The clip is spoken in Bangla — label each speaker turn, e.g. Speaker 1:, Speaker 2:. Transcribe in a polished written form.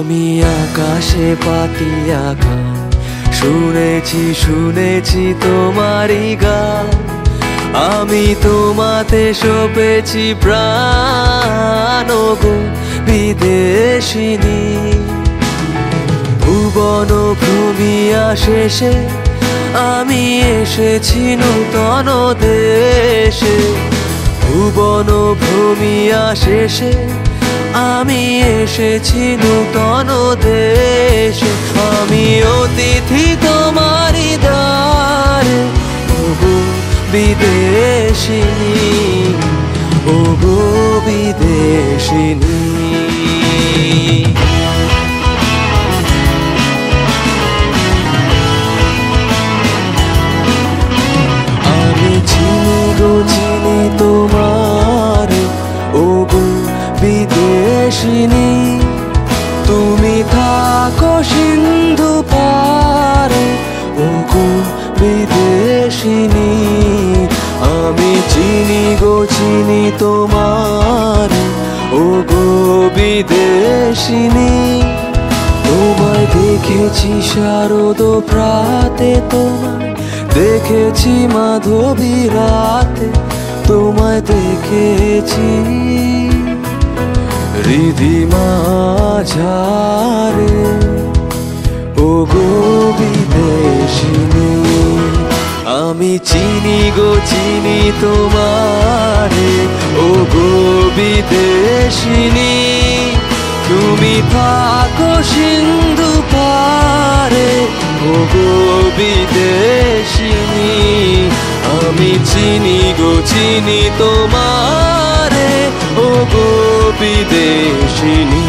Speaker 1: আমি আকাশে পাতিয়া গান শুনেছি শুনেছি তোমারই গান। আমি তোমাতে সপেছি প্রাণ গো বিদেশিনী। ভুবন ভ্রমিয়া শেষে আমি এসেছি নূতন দেশে। ভুবন ভ্রমিয়া শেষে আমি এসেছি নূতন দেশে। আমি অতিথি তোমারই দ্বারে ওগো বিদেশিনী, ওগো বিদেশিনী। আমি চিনি গো চিনি তোমার ওগো বিদেশিনী। তুমি থাকো সিন্ধু পারে ওগো বিদেশিনী। আমি চিনি গো চিনি তোমার ওগো বিদেশিনী। তোমায় দেখেছি শারদ প্রাতে, তোমায় দেখেছি মাধবী রাতে, তোমায় দেখেছি রিধিমা ঝারে ওগো বিদেশিনী। আমি চিনি গো চিনি তোমারে ওগো বিদেশিনী। তুমি থাকো সিন্ধু পারে ওগো বিদেশিনী। আমি চিনি গো চিনি তোমারে ওগো বিদেশিনী।